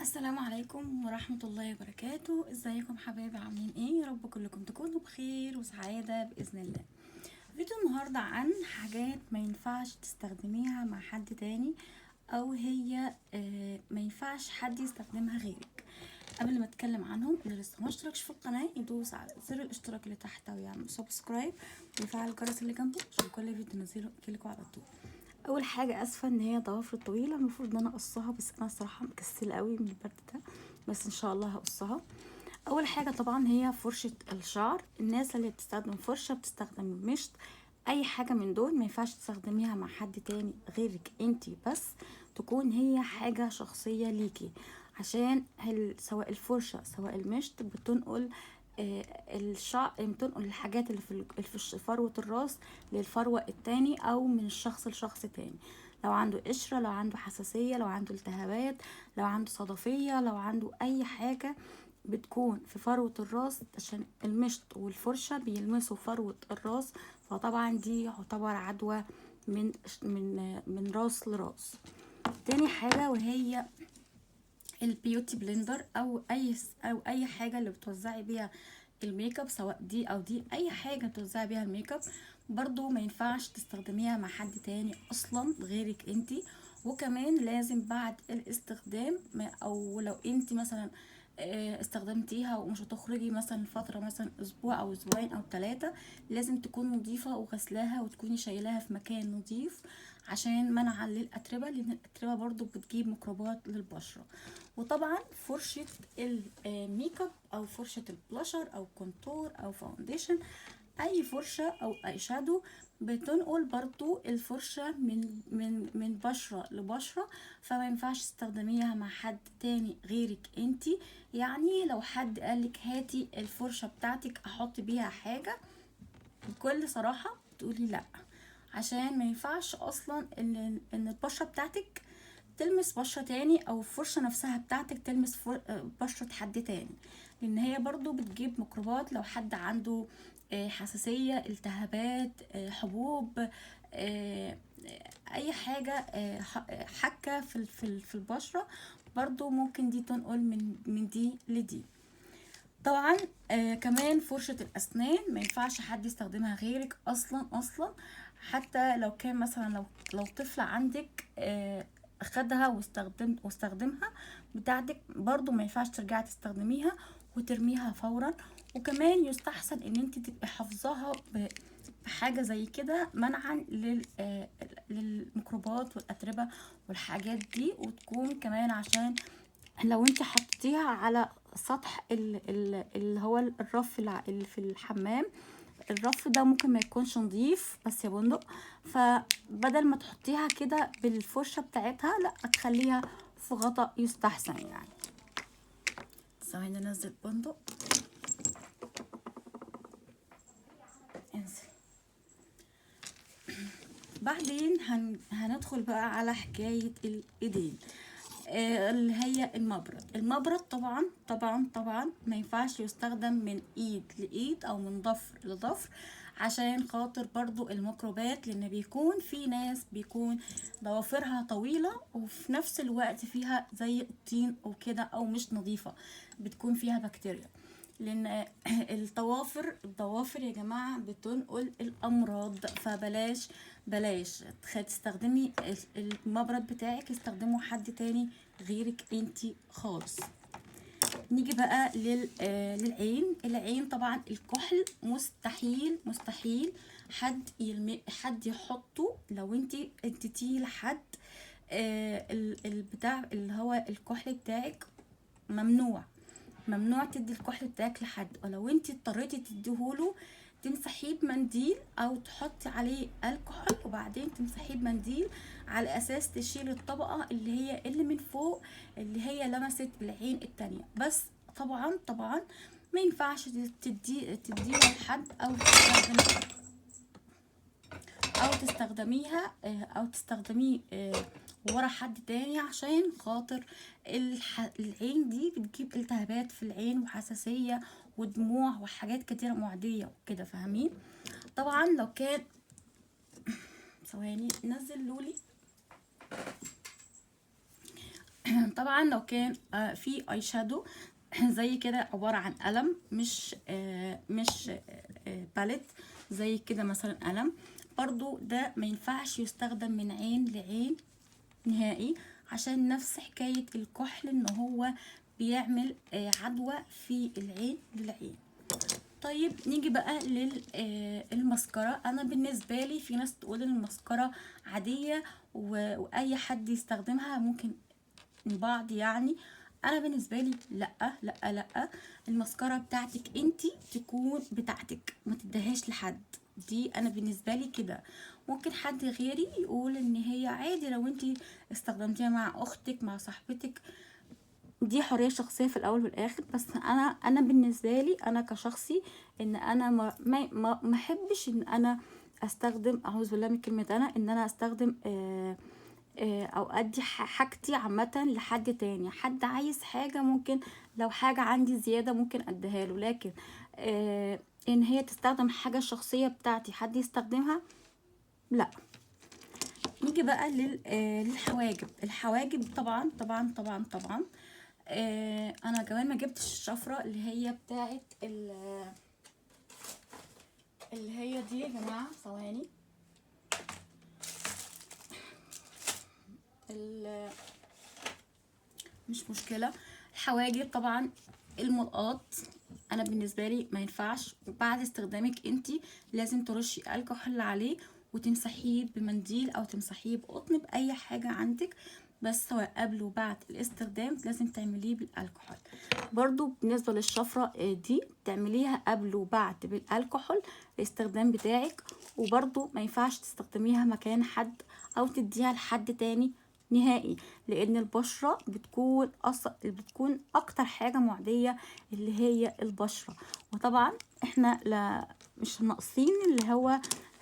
السلام عليكم ورحمة الله وبركاته. ازيكم حبايبي؟ عاملين ايه؟ يا رب كلكم تكونوا بخير وسعادة بإذن الله. فيديو النهاردة عن حاجات ما ينفعش تستخدميها مع حد تاني، او هي ما ينفعش حد يستخدمها غيرك. قبل ما اتكلم عنهم، اللي لسه ما اشتركش في القناة يدوس على زر الاشتراك اللي تحت ويعمل سبسكرايب ويفعل الجرس اللي جنبه عشان كل فيديو تنزله يجيلكوا على طول. اول حاجه، اسفه ان هي ضوافر طويله، المفروض ان انا اقصها، بس انا الصراحه مكسله قوي من البرد ده، بس ان شاء الله هقصها. اول حاجه طبعا هي فرشه الشعر. الناس اللي بتستخدم فرشه بتستخدم مشط، اي حاجه من دول ما ينفعش تستخدميها مع حد تاني غيرك انتي بس، تكون هي حاجه شخصيه ليكي، عشان سواء الفرشه سواء المشط بتنقل الشعر، بتنقل الحاجات اللي في فروة الراس للفروة التاني، او من الشخص لشخص تاني. لو عنده قشرة، لو عنده حساسية، لو عنده التهابات، لو عنده صدفية، لو عنده اي حاجة بتكون في فروة الراس، عشان المشط والفرشة بيلمسوا فروة الراس، فطبعا دي يعتبر عدوى من راس لراس. تاني حاجة وهي البيوتي بلندر، او اي حاجه اللي بتوزعي بيها الميك اب، سواء دي او دي، اي حاجه بتوزعي بيها الميك اب برضو ما ينفعش تستخدميها مع حد تاني اصلا غيرك انتي. وكمان لازم بعد الاستخدام، او لو انتي مثلا استخدمتيها ومش هتخرجي مثلا فترة، مثلا اسبوع او اسبوعين او 3، لازم تكون نظيفة وغسلاها وتكوني شايلاها في مكان نظيف عشان منعا للأتربة، لأن الأتربة برضو بتجيب ميكروبات للبشرة. وطبعا فرشة الميك اب، او فرشة البلاشر او كونتور او فاونديشن، اي فرشة او اي شادو بتنقل برضو الفرشة من بشرة لبشرة، فما ينفعش تستخدميها مع حد تاني غيرك انتي. يعني لو حد قالك هاتي الفرشة بتاعتك احط بيها حاجة، بكل صراحة تقولي لا، عشان ما ينفعش اصلا ان البشرة بتاعتك تلمس بشرة تاني، او الفرشة نفسها بتاعتك تلمس بشرة حد تاني، لان هي برضو بتجيب ميكروبات. لو حد عنده حساسية، التهابات، حبوب، اي حاجة حكة في البشرة، برضو ممكن دي تنقل من دي لدي. طبعا كمان فرشة الأسنان ما ينفعش حد يستخدمها غيرك أصلا. حتى لو كان مثلا لو طفلة عندك خدها واستخدمها بتاعتك، برضو ما ينفعش ترجعي تستخدميها وترميها فورا. وكمان يستحسن ان انت تبقي حافظاها بحاجة زي كده، منعا للميكروبات والأتربة والحاجات دي، وتكون كمان عشان لو انت حطيتيها على سطح اللي هو الرف اللي في الحمام، الرف ده ممكن ما يكونش نظيف بس يا بندق، فبدل ما تحطيها كده بالفرشة بتاعتها، لا تخليها في غطاء يستحسن يعني. ثواني ننزل بندق، انزل. بعدين هندخل بقى على حكاية الايدين، اللي هي المبرد طبعا ما ينفعش يستخدم من ايد لايد او من ضفر لضفر، عشان خاطر برضو الميكروبات، لان بيكون في ناس بيكون ضوافرها طويلة وفي نفس الوقت فيها زي الطين او كده، او مش نظيفة، بتكون فيها بكتيريا، لان الضوافر يا جماعة بتنقل الامراض. بلاش تستخدمي المبرد بتاعك، استخدمه حد تاني غيرك انتي خالص. نيجي بقى العين طبعا الكحل مستحيل حد يحطه. لو انتي اديتيه لحد البتاع اللي هو الكحل بتاعك، ممنوع تدي الكحل بتاعك لحد. ولو انتي اضطريتي تديهوله، تمسحيه بمنديل او تحطي عليه الكحول وبعدين تمسحيه بمنديل، على اساس تشيل الطبقة اللي من فوق، اللي هي لمست العين التانية بس. طبعا ما ينفعش تديها لحد، او تستخدميه ورا حد تاني، عشان خاطر العين دي بتجيب التهابات في العين وحساسية ودموع وحاجات كتيرة معدية وكده، فاهمين؟ طبعا لو كان ثواني نزل لولي. طبعا لو كان في اي شادو زي كده عبارة عن قلم، مش باليت، زي كده مثلا قلم، برضو ده ما ينفعش يستخدم من عين لعين نهائي، عشان نفس حكاية الكحل ان هو بيعمل عدوى في العين للعين. طيب نيجي بقى للمسكرة. انا بالنسبة لي في ناس تقول ان المسكرة عادية واي حد يستخدمها، ممكن البعض يعني. انا بالنسبه لي لا لا لا، المسكره بتاعتك انتي تكون بتاعتك، ما تدهاش لحد. دي انا بالنسبه لي كده. ممكن حد غيري يقول ان هي عادي لو انتي استخدمتيها مع اختك مع صاحبتك، دي حريه شخصيه في الاول والاخر. بس انا بالنسبه لي انا كشخصي، ان انا ما احبش ان انا استخدم، اعوذ بالله من كلمه، ان انا استخدم او ادي حاجتي عامه لحد تاني. حد عايز حاجه ممكن، لو حاجه عندي زياده ممكن اديها له، لكن ان هي تستخدم حاجه شخصيه بتاعتي حد يستخدمها، لا. نيجي بقى للحواجب. الحواجب طبعا طبعا طبعا طبعا، انا كمان ما جبتش الشفره اللي هي بتاعت اللي هي دي يا جماعه، ثواني. مش مشكلة. الحواجب طبعا، الملقاط، انا بالنسبة لي ما ينفعش. وبعد استخدامك انتي لازم ترشي الكحول عليه وتمسحيه بمنديل او تمسحيه بقطن، باي حاجة عندك، بس سواء قبل وبعد الاستخدام لازم تعمليه بالالكحول. برضو بالنسبة للشفرة دي تعمليها قبل وبعد بالالكحول الاستخدام بتاعك. وبرضو ما ينفعش تستخدميها مكان حد او تديها لحد تاني نهائي، لان البشرة بتكون اكتر حاجة معدية اللي هي البشرة. وطبعا احنا لا مش ناقصين اللي هو،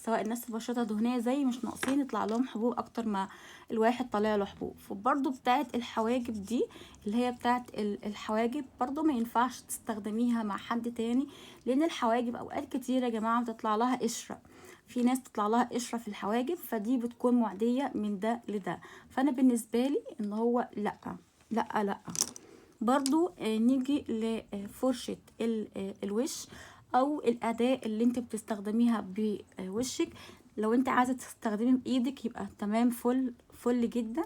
سواء الناس اللي بشرتها دهنية زي، مش ناقصين يطلع لهم حبوب اكتر ما الواحد طالع له حبوب. فبرضو بتاعت الحواجب دي، اللي هي بتاعت الحواجب، برضو ما ينفعش تستخدميها مع حد تاني، لان الحواجب اوقات كتير يا جماعة بتطلع لها قشرة. في ناس تطلع لها قشرة في الحواجب، فدي بتكون معدية من ده لده. فانا بالنسبة لي ان هو لا لا لا. برضو نيجي لفرشة الوش او الاداة اللي انت بتستخدميها بوشك. لو انت عايزة تستخدمي بايدك يبقى تمام، فل جدا.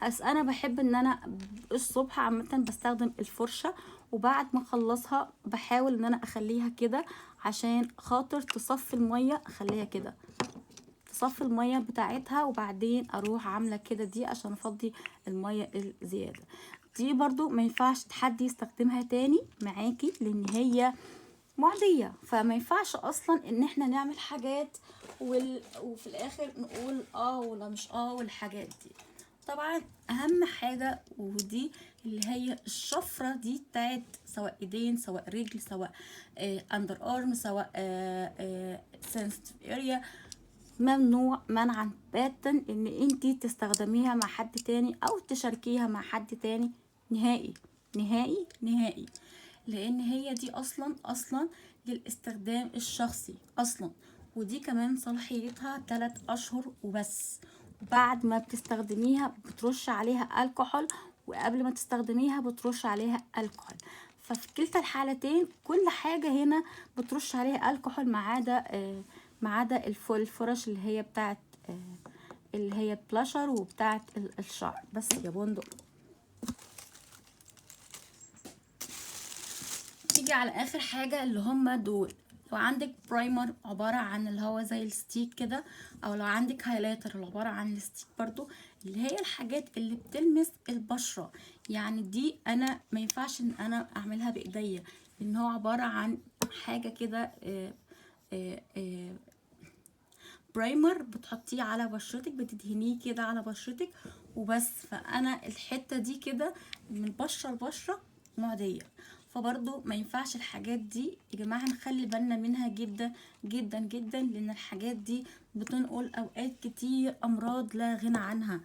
بس انا بحب ان انا الصبح عامة بستخدم الفرشة، وبعد ما اخلصها بحاول ان انا اخليها كده عشان خاطر تصفي المية، اخليها كده تصفي المية بتاعتها، وبعدين اروح عاملة كده دي عشان افضي المية الزيادة. دي برضو ما ينفعش حد يستخدمها تاني معاكي، لان هي معدية. فما ينفعش اصلا ان احنا نعمل حاجات وفي الاخر نقول ولا مش والحاجات دي. طبعا اهم حاجة ودي اللي هي الشفرة دي بتاعت سواء ايدين سواء رجل سواء اندر ارم سواء سنسيتيف اريا، ممنوع منعا باتا ان انتي تستخدميها مع حد تاني او تشاركيها مع حد تاني نهائي نهائي نهائي. لان هي دي اصلا للاستخدام الشخصي اصلا، ودي كمان صلاحيتها 3 اشهر وبس. بعد ما بتستخدميها بترش عليها الكحول، وقبل ما تستخدميها بترش عليها الكحول. ففي كلتا الحالتين كل حاجة هنا بترش عليها الكحول، ما عدا الفرش اللي هي بتاعت اللي هي بلاشر وبتاعت الشعر بس يا بندق. تيجي على اخر حاجة اللي هما دول. لو عندك برايمر عبارة عن اللي هو زي الستيك كده، او لو عندك هايلايتر اللي عبارة عن الستيك برضو، اللي هي الحاجات اللي بتلمس البشرة. يعني دي انا ما ينفعش ان انا اعملها بايديا، لان هو عبارة عن حاجة كده برايمر بتحطيه على بشرتك، بتدهنيه كده على بشرتك وبس. فانا الحته دي كده من بشره لبشره معديه، فبرضو ما ينفعش الحاجات دي يا جماعه، نخلي بالنا منها جدا جدا جدا، لان الحاجات دي بتنقل اوقات كتير امراض لا غنى عنها.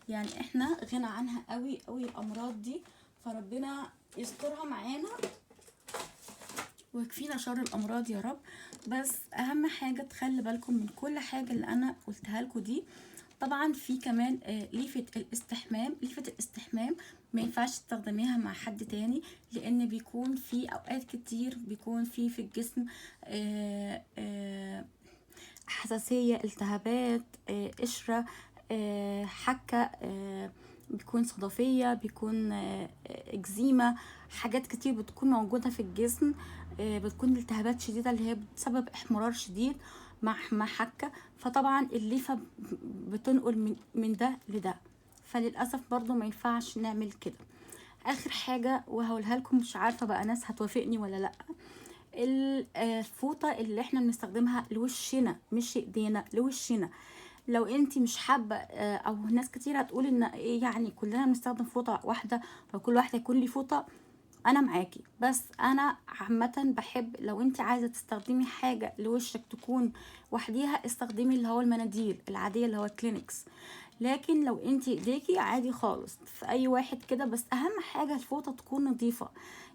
يعني احنا غنى عنها قوي قوي الامراض دي، فربنا يسترها معانا ويكفينا شر الامراض يا رب. بس اهم حاجه تخلي بالكم من كل حاجه اللي انا قلتها لكم دي. طبعا في كمان ليفة الاستحمام. ليفة الاستحمام ما ينفعش تستخدميها مع حد تاني، لان بيكون في اوقات كتير بيكون في الجسم حساسية، التهابات، قشرة، حكة، بيكون صدفية، بيكون اكزيما، حاجات كتير بتكون موجودة في الجسم. بتكون التهابات شديدة اللي هي بسبب احمرار شديد مع حكة. فطبعا الليفة بتنقل من ده لده، فللأسف برضو ما ينفعش نعمل كده. اخر حاجة وهقولها لكم، مش عارفة بقى ناس هتوافقني ولا لأ، الفوطة اللي احنا بنستخدمها لوشنا، مش ايدينا، لوشنا. لو انتي مش حابة او ناس كتير هتقول ان ايه يعني كلنا بنستخدم فوطة واحدة وكل واحدة يكون لي فوطة، انا معاكي. بس انا عامة بحب لو انتي عايزة تستخدمي حاجة لوشك تكون وحديها، استخدمي اللي هو المناديل العادية اللي هو كلينكس. لكن لو انتي ايديكي عادي خالص في اي واحد كده، بس اهم حاجة الفوطة تكون نظيفة.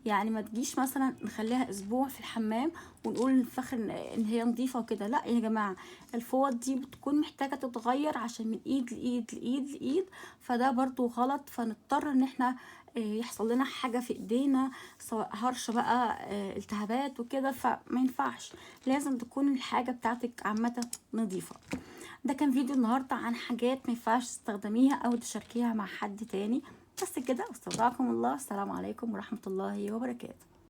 يعني ما تجيش مثلا نخليها اسبوع في الحمام ونقول نفخر ان هي نظيفة وكده. لا يا جماعة، الفوط دي بتكون محتاجة تتغير عشان من ايد لايد لايد لايد، فده برضو غلط. فنضطر ان احنا يحصل لنا حاجة في ايدينا، سواء هرش بقى، التهابات وكده، فما ينفعش. لازم تكون الحاجة بتاعتك عامة نظيفة. ده كان فيديو النهاردة عن حاجات ما ينفعش تستخدميها او تشاركيها مع حد تاني. بس كده، واستودعكم الله، السلام عليكم ورحمة الله وبركاته.